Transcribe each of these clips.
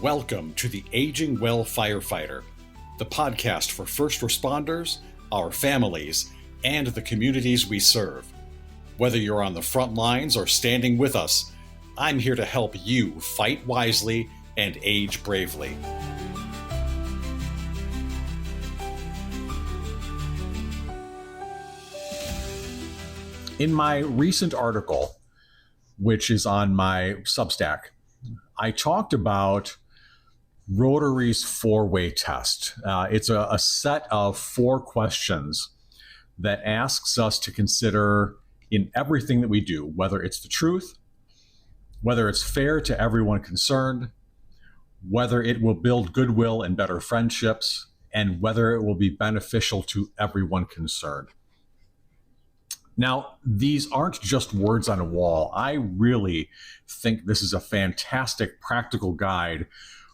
Welcome to the Aging Well Firefighter, the podcast for first responders, our families, and the communities we serve. Whether you're on the front lines or standing with us, I'm here to help you fight wisely and age bravely. In my recent article, which is on my Substack, I talked about Rotary's Four-Way Test. It's a set of 4 questions that asks us to consider in everything that we do, whether it's the truth, whether it's fair to everyone concerned, whether it will build goodwill and better friendships, and whether it will be beneficial to everyone concerned. Now, these aren't just words on a wall. I really think this is a fantastic practical guide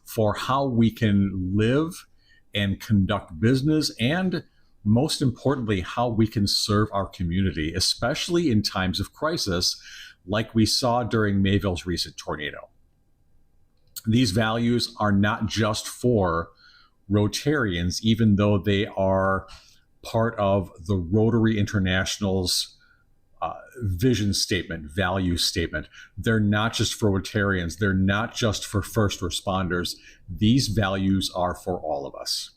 for how we can live and conduct business, and most importantly, how we can serve our community, especially in times of crisis, like we saw during Mayville's recent tornado. These values are not just for Rotarians, even though they are part of the Rotary International's vision statement, value statement. They're not just for Rotarians. They're not just for first responders. These values are for all of us.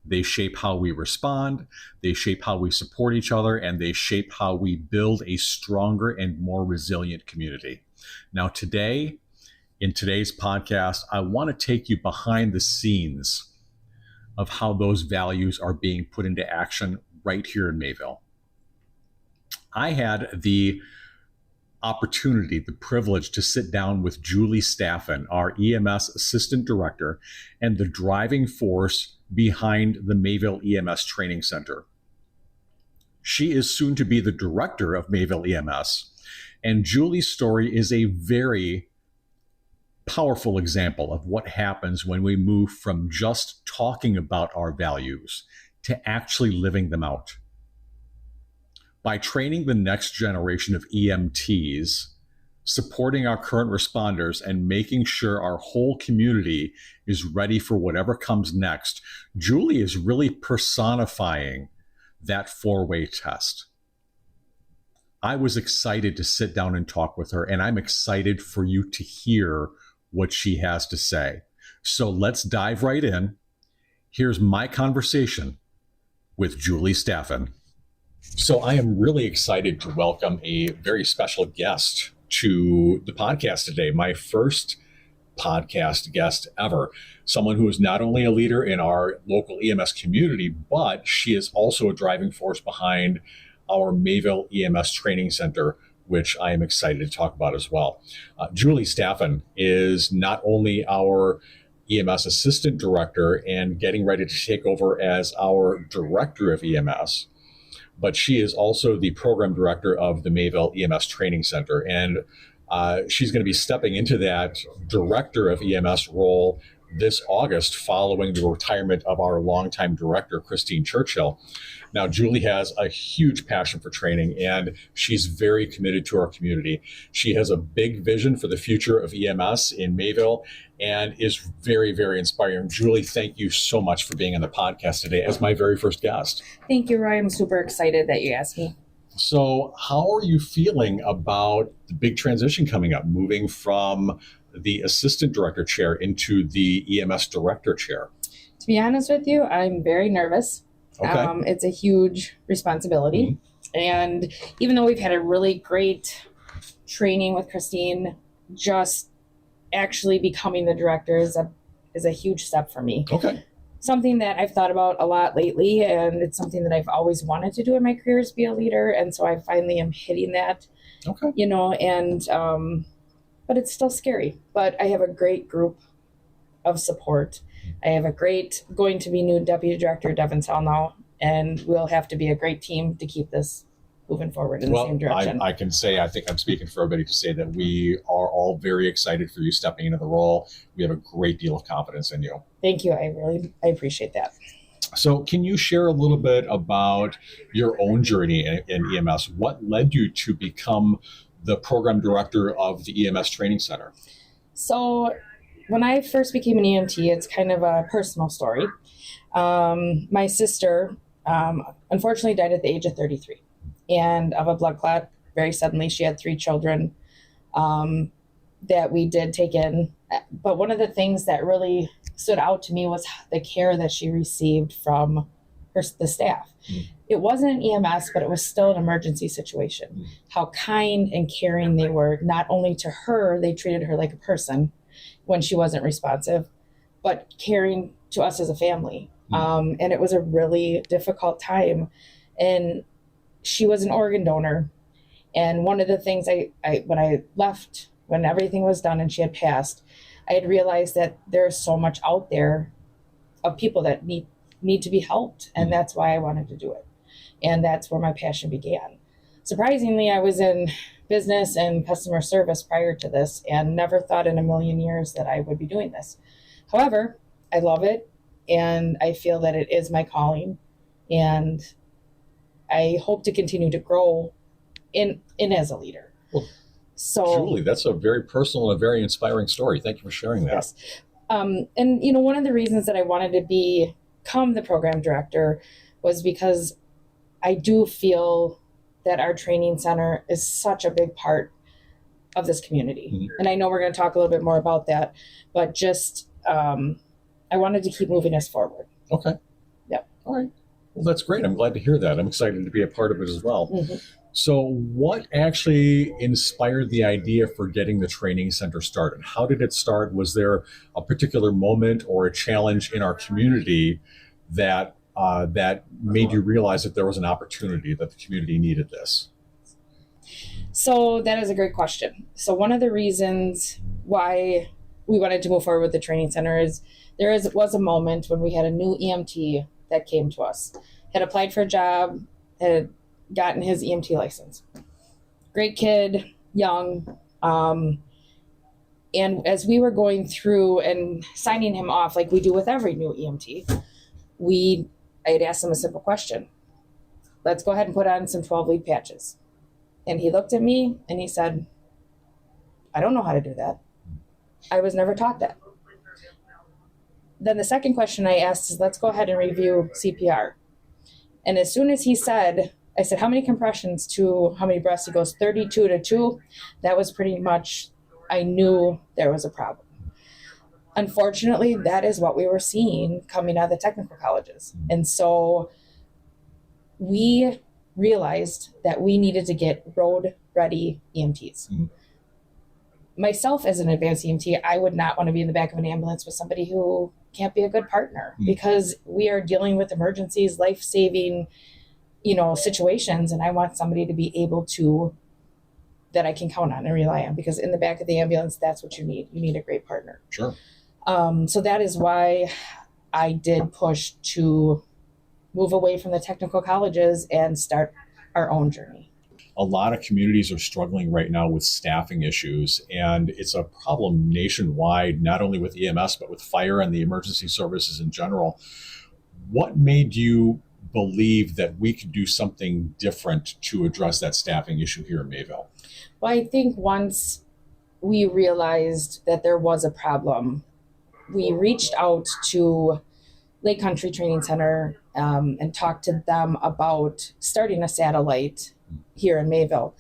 They shape how we respond, they shape how we support each other, and they shape how we build a stronger and more resilient community. Now, today, in today's podcast, I want to take you behind the scenes of how those values are being put into action right here in Mayville. I had the opportunity, the privilege to sit down with Julie Staffin, our EMS Assistant Director, and the driving force behind the Mayville EMS Training Center. She is soon to be the director of Mayville EMS, and Julie's story is a very powerful example of what happens when we move from just talking about our values to actually living them out. By training the next generation of EMTs, supporting our current responders, and making sure our whole community is ready for whatever comes next, Julie is really personifying that 4-way test. I was excited to sit down and talk with her, and I'm excited for you to hear what she has to say. So let's dive right in. Here's my conversation with Julie Staffin. So I am really excited to welcome a very special guest to the podcast today. My first podcast guest ever. Someone who is not only a leader in our local EMS community, but she is also a driving force behind our Mayville EMS Training Center, which I am excited to talk about as well. Julie Staffin is not only our EMS Assistant Director and getting ready to take over as our Director of EMS, but she is also the program director of the Mayville EMS Training Center. And she's going to be stepping into that director of EMS role this August following the retirement of our longtime director, Christine Churchill. Now, Julie has a huge passion for training, and she's very committed to our community. She has a big vision for the future of EMS in Mayville and is very, very inspiring. Julie, thank you so much for being on the podcast today as my very first guest. Thank you, Roy. I'm super excited that you asked me. So how are you feeling about the big transition coming up, moving from the assistant director chair into the EMS director chair? To be honest with you, I'm very nervous. Okay. It's a huge responsibility. Mm-hmm. And even though we've had a really great training with Christine, just actually becoming the director is a huge step for me. Okay. Something that I've thought about a lot lately, and it's something that I've always wanted to do in my career is be a leader. And so I finally am hitting that, okay. But it's still scary. But I have a great group of support. I have a great, going to be new deputy director, Devin Sell now, and we'll have to be a great team to keep this moving forward in the same direction. I can say, I think I'm speaking for everybody to say that we are all very excited for you stepping into the role. We have a great deal of confidence in you. Thank you. I appreciate that. So can you share a little bit about your own journey in EMS? What led you to become the program director of the EMS Training Center? So when I first became an EMT, it's kind of a personal story. My sister, unfortunately died at the age of 33 and of a blood clot very suddenly. She had 3 children that we did take in. But one of the things that really stood out to me was the care that she received from the staff. It wasn't an EMS, but it was still an emergency situation. How kind and caring they were, not only to her, they treated her like a person when she wasn't responsive, but caring to us as a family. And it was a really difficult time. And she was an organ donor. And one of the things when I left, when everything was done and she had passed, I had realized that there's so much out there of people that need to be helped. And that's why I wanted to do it. And that's where my passion began. Surprisingly, I was in business and customer service prior to this and never thought in a million years that I would be doing this. However, I love it and I feel that it is my calling, and I hope to continue to grow in as a leader. Well, so Julie, that's a very personal and a very inspiring story. Thank you for sharing that. Yes. And one of the reasons that I wanted to become the program director was because I do feel that our training center is such a big part of this community. And I know we're going to talk a little bit more about that, but just I wanted to keep moving us forward. Okay. Yep. All right. Well, that's great. I'm glad to hear that. I'm excited to be a part of it as well. So what actually inspired the idea for getting the training center started? How did it start? Was there a particular moment or a challenge in our community that made you realize that there was an opportunity, that the community needed this? So that is a great question. So one of the reasons why we wanted to move forward with the training center is was a moment when we had a new EMT that came to us, had applied for a job, had gotten his EMT license. Great kid, young. And as we were going through and signing him off, like we do with every new EMT, I had asked him a simple question. Let's go ahead and put on some 12 lead patches. And he looked at me and he said, I don't know how to do that. I was never taught that. Then the second question I asked is, let's go ahead and review CPR. And as soon as he said, I said, how many compressions to how many breaths? He goes, 32 to 2. That was pretty much, I knew there was a problem. Unfortunately, that is what we were seeing coming out of the technical colleges. And so we realized that we needed to get road-ready EMTs. Myself, as an advanced EMT, I would not want to be in the back of an ambulance with somebody who can't be a good partner, because we are dealing with emergencies, life-saving, situations, and I want somebody to be able to, that I can count on and rely on, because in the back of the ambulance, that's what you need. You need a great partner. Sure. So that is why I did push to move away from the technical colleges and start our own journey. A lot of communities are struggling right now with staffing issues, and it's a problem nationwide, not only with EMS, but with fire and the emergency services in general. What made you believe that we could do something different to address that staffing issue here in Mayville? Well, I think once we realized that there was a problem, we reached out to Lake Country Training Center and talked to them about starting a satellite here in Mayville.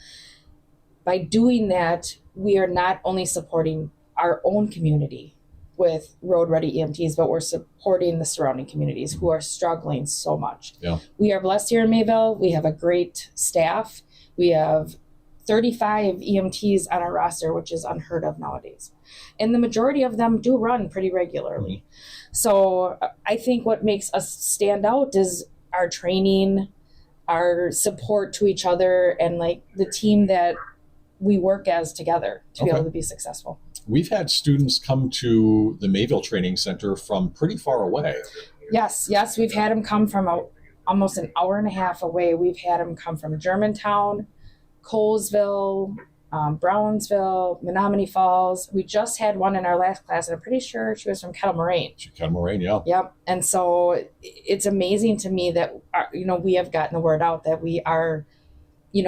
By doing that, we are not only supporting our own community with road-ready EMTs, but we're supporting the surrounding communities who are struggling so much. Yeah. We are blessed here in Mayville. We have a great staff. We have 35 EMTs on our roster, which is unheard of nowadays. And the majority of them do run pretty regularly. So I think what makes us stand out is our training, our support to each other, and like the team that we work as together to be able to be successful. We've had students come to the Mayville Training Center from pretty far away. Yes. We've had them come from almost an hour and a half away. We've had them come from Germantown, Colesville, Brownsville, Menominee Falls. We just had one in our last class, and I'm pretty sure she was from Kettle Moraine. Kettle Moraine, yeah. Yep. And so it's amazing to me that, we have gotten the word out that we are,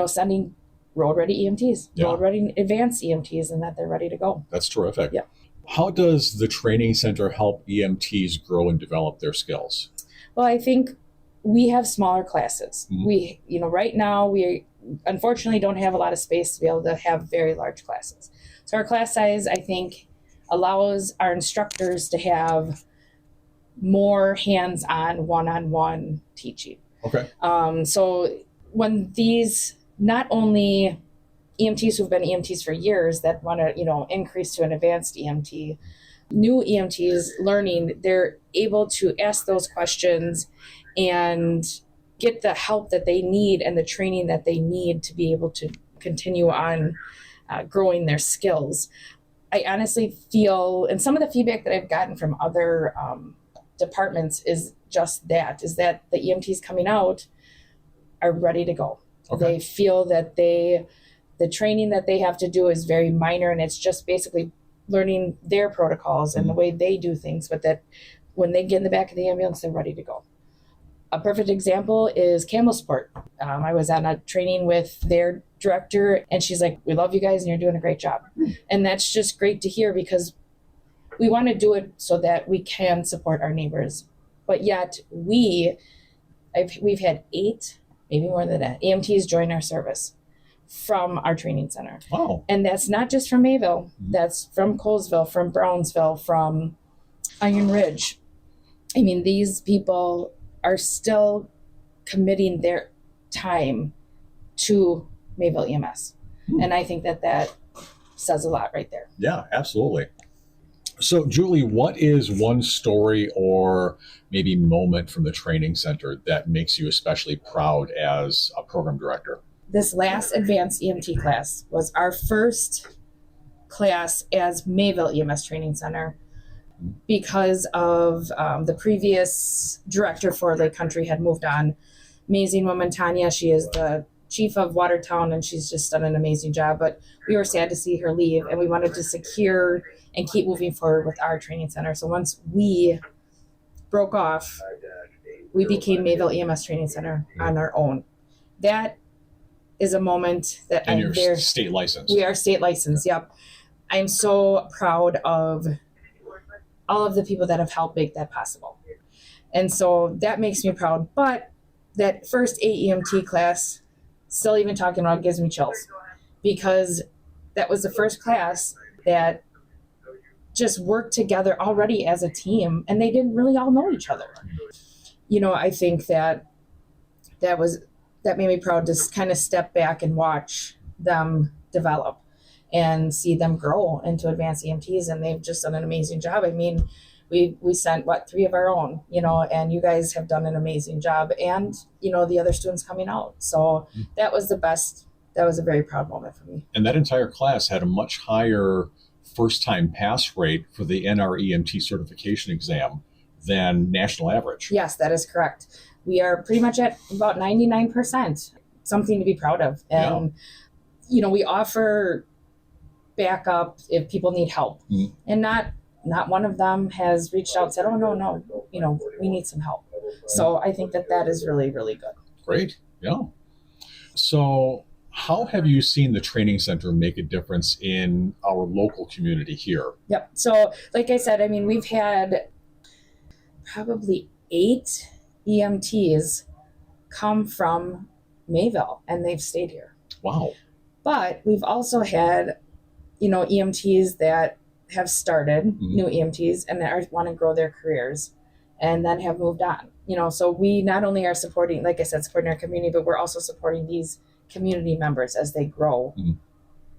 sending road-ready EMTs, road-ready advanced EMTs, and that they're ready to go. That's terrific. Yep. How does the training center help EMTs grow and develop their skills? Well, I think we have smaller classes. Mhm. We, right now we unfortunately don't have a lot of space to be able to have very large classes. So our class size, I think, allows our instructors to have more hands-on, one-on-one teaching. Okay. So when these, not only EMTs who've been EMTs for years that want to, increase to an advanced EMT, new EMTs learning, they're able to ask those questions and get the help that they need and the training that they need to be able to continue on growing their skills. I honestly feel, and some of the feedback that I've gotten from other departments is just that, is that the EMTs coming out are ready to go. Okay. They feel that the training that they have to do is very minor, and it's just basically learning their protocols and the way they do things, but that when they get in the back of the ambulance, they're ready to go. A perfect example is Camel Sport. I was on a training with their director, and she's like, "We love you guys and you're doing a great job." And that's just great to hear, because we want to do it so that we can support our neighbors. But yet we've had 8, maybe more than that, EMTs join our service from our training center. Wow. And that's not just from Mayville. That's from Colesville, from Brownsville, from Iron Ridge. I mean, these people are still committing their time to Mayville EMS. And I think that says a lot right there. Yeah, absolutely. So, Julie, what is one story or maybe moment from the training center that makes you especially proud as a program director? This last advanced EMT class was our first class as Mayville EMS Training Center, because of the previous director for Lake Country had moved on. Amazing woman, Tanya. She is the chief of Watertown, and she's just done an amazing job. But we were sad to see her leave, and we wanted to secure and keep moving forward with our training center. So once we broke off, we became Mayville EMS Training Center on our own. That is a moment that And I'm you're very... state licensed. We are state licensed, yep. I'm so proud of all of the people that have helped make that possible. And so that makes me proud. But that first AEMT class, still even talking about it, gives me chills, because that was the first class that just worked together already as a team, and they didn't really all know each other. I think that made me proud to kind of step back and watch them develop and see them grow into advanced EMTs, and they've just done an amazing job. I mean, we sent 3 of our own, and you guys have done an amazing job, and the other students coming out. So that was the best. That was a very proud moment for me. And that entire class had a much higher first-time pass rate for the NREMT certification exam than national average. Yes, that is correct. We are pretty much at about 99%, something to be proud of. And, we offer backup if people need help. And not one of them has reached out and said, "Oh, no, we need some help." So I think that is really, really good. Great. Yeah. So how have you seen the training center make a difference in our local community here? Yep. So like I said, I mean, we've had probably 8 EMTs come from Mayville, and they've stayed here. Wow. But we've also had, EMTs that have started, new EMTs, and that want to grow their careers and then have moved on. So we not only are supporting, like I said, supporting our community, but we're also supporting these community members as they grow,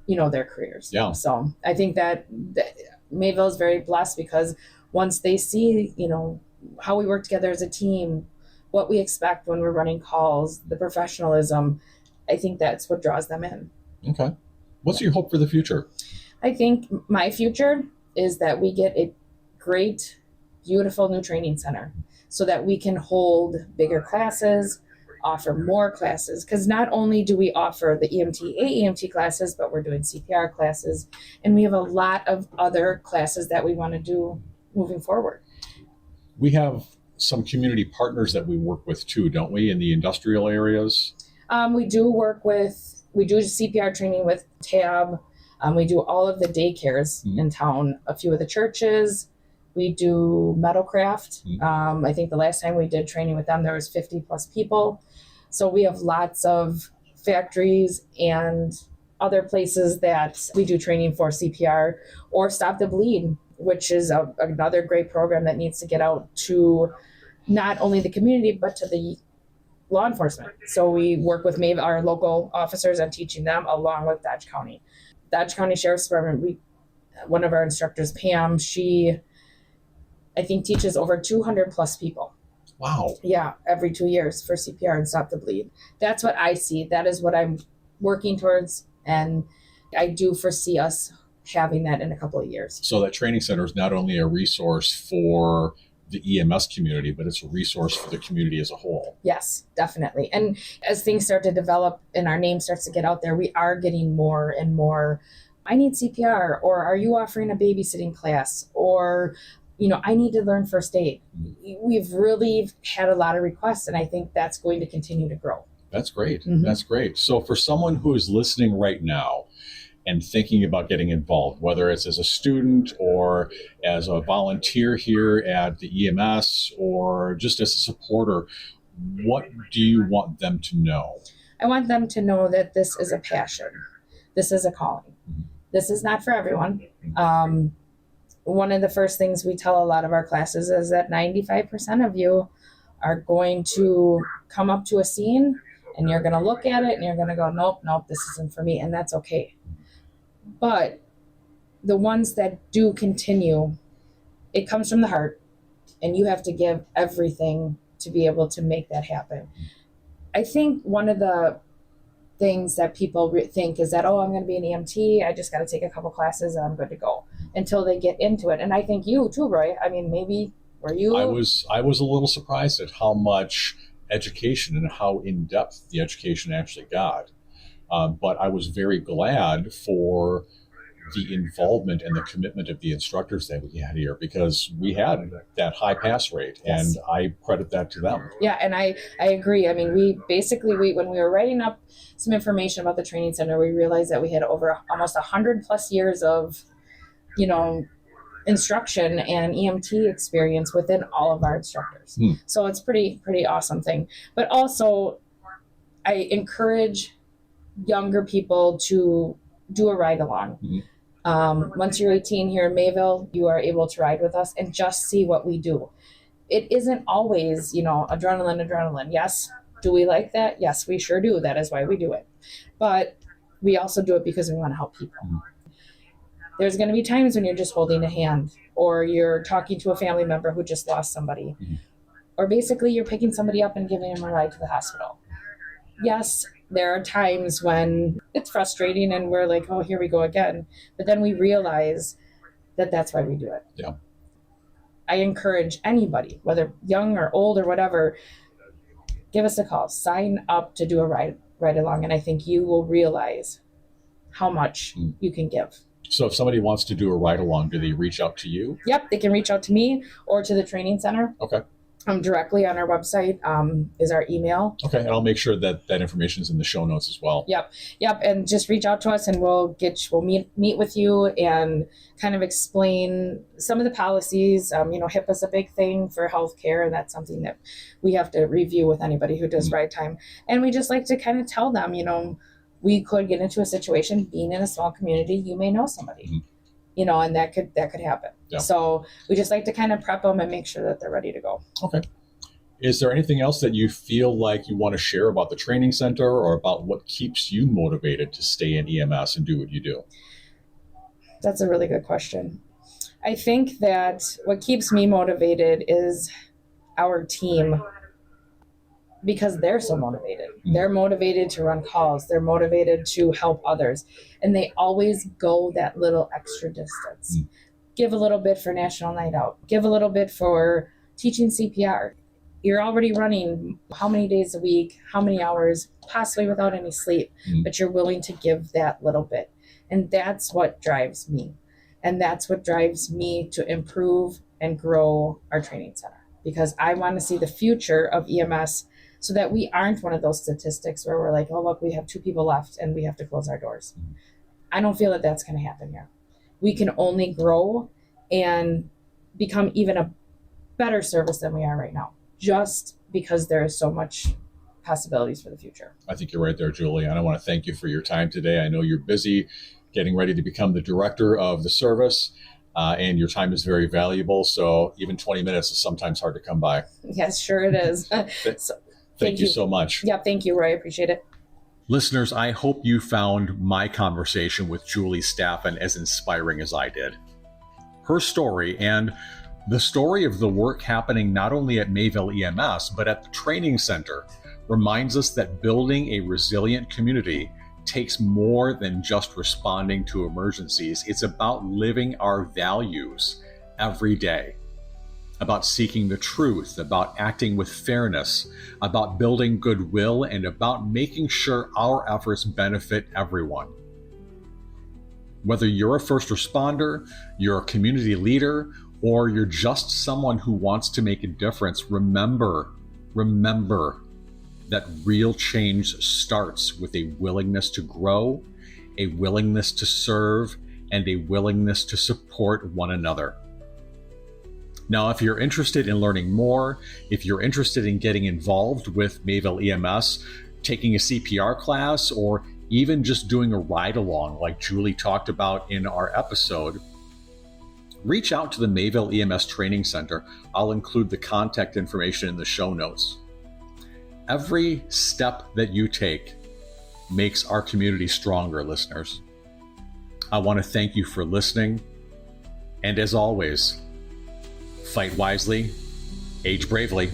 their careers. Yeah. So I think that Mayville is very blessed, because once they see, how we work together as a team, what we expect when we're running calls, the professionalism, I think that's what draws them in. Okay. What's your hope for the future? I think my future is that we get a great, beautiful new training center so that we can hold bigger classes, offer more classes, because not only do we offer the EMT, AEMT classes, but we're doing CPR classes, and we have a lot of other classes that we want to do moving forward. We have some community partners that we work with too, don't we, in the industrial areas? We do CPR training with TAB. We do all of the daycares in town, a few of the churches. We do metalcraft. I think the last time we did training with them, there was 50 plus people. So we have lots of factories and other places that we do training for CPR or Stop the Bleed, which is another great program that needs to get out to not only the community, but to the law enforcement. So we work with our local officers on teaching them along with Dodge County. Dodge County Sheriff's Department, one of our instructors, Pam, she, I think, teaches over 200 plus people. Wow. Yeah, every 2 years for CPR and Stop the Bleed. That's what I see. That is what I'm working towards. And I do foresee us having that in a couple of years. So that training center is not only a resource for the EMS community, but it's a resource for the community as a whole. Yes, definitely. And as things start to develop and our name starts to get out there, we are getting more and more, I need CPR, or are you offering a babysitting class? Or, I need to learn first aid. We've really had a lot of requests, and I think that's going to continue to grow. That's great. That's great. So for someone who is listening right now and thinking about getting involved, whether it's as a student or as a volunteer here at the EMS or just as a supporter, what do you want them to know? I want them to know that this is a passion. This is a calling. This is not for everyone. One of the first things we tell a lot of our classes is that 95% of you are going to come up to a scene and you're going to look at it and you're going to go, nope, this isn't for me. And that's okay. But the ones that do continue, it comes from the heart, and you have to give everything to be able to make that happen. I think one of the things that people think is that, I'm going to be an EMT, I just got to take a couple classes and I'm good to go, until they get into it. And I think you too, Roy. I mean, maybe were you? I was a little surprised at how much education and how in-depth the education actually got. But I was very glad for the involvement and the commitment of the instructors that we had here, because we had that high pass rate, and I credit that to them. Yeah, and I agree. I mean, we when we were writing up some information about the training center, we realized that we had over almost 100 plus years of, instruction and EMT experience within all of our instructors. So it's pretty awesome thing. But also, I encourage younger people to do a ride along. Once you're 18 here in Mayville, you are able to ride with us and just see what we do. It isn't always, adrenaline. Yes. Do we like that? Yes, we sure do. That is why we do it. But we also do it because we want to help people. There's going to be times when you're just holding a hand, or you're talking to a family member who just lost somebody, or basically you're picking somebody up and giving them a ride to the hospital. Yes, there are times when it's frustrating and we're like, oh, here we go again. But then we realize that that's why we do it. Yeah. I encourage anybody, whether young or old or whatever, give us a call. Sign up to do a ride along, and I think you will realize how much you can give. So if somebody wants to do a ride along, do they reach out to you? Yep, they can reach out to me or to the training center. Okay. Directly on our website is our email. Okay, and I'll make sure that information is in the show notes as well. Yep, and just reach out to us, and we'll meet with you and kind of explain some of the policies. HIPAA is a big thing for healthcare, and that's something that we have to review with anybody who does ride time. And we just like to kind of tell them, we could get into a situation, being in a small community, you may know somebody, and that could happen. Yeah. So we just like to kind of prep them and make sure that they're ready to go. Okay. Is there anything else that you feel like you want to share about the training center, or about what keeps you motivated to stay in EMS and do what you do? That's a really good question. I think that what keeps me motivated is our team, because they're so motivated. They're motivated to run calls. They're motivated to help others. And they always go that little extra distance. Give a little bit for National Night Out. Give a little bit for teaching CPR. You're already running how many days a week, how many hours, possibly without any sleep, but you're willing to give that little bit. And that's what drives me. And that's what drives me to improve and grow our training center, because I want to see the future of EMS, so that we aren't one of those statistics where we're like, oh, look, we have 2 people left and we have to close our doors. I don't feel that that's going to happen here. We can only grow and become even a better service than we are right now, just because there is so much possibilities for the future. I think you're right there, Julie. And I want to thank you for your time today. I know you're busy getting ready to become the director of the service, and your time is very valuable. So even 20 minutes is sometimes hard to come by. Yes, sure it is. So, Thank you so much. Yeah, thank you, Roy. I appreciate it. Listeners, I hope you found my conversation with Julie Staffin as inspiring as I did. Her story and the story of the work happening not only at Mayville EMS, but at the training center reminds us that building a resilient community takes more than just responding to emergencies. It's about living our values every day, about seeking the truth, about acting with fairness, about building goodwill, and about making sure our efforts benefit everyone. Whether you're a first responder, you're a community leader, or you're just someone who wants to make a difference, remember that real change starts with a willingness to grow, a willingness to serve, and a willingness to support one another. Now, if you're interested in learning more, if you're interested in getting involved with Mayville EMS, taking a CPR class, or even just doing a ride-along like Julie talked about in our episode, reach out to the Mayville EMS Training Center. I'll include the contact information in the show notes. Every step that you take makes our community stronger, listeners. I want to thank you for listening. And as always, fight wisely, age bravely.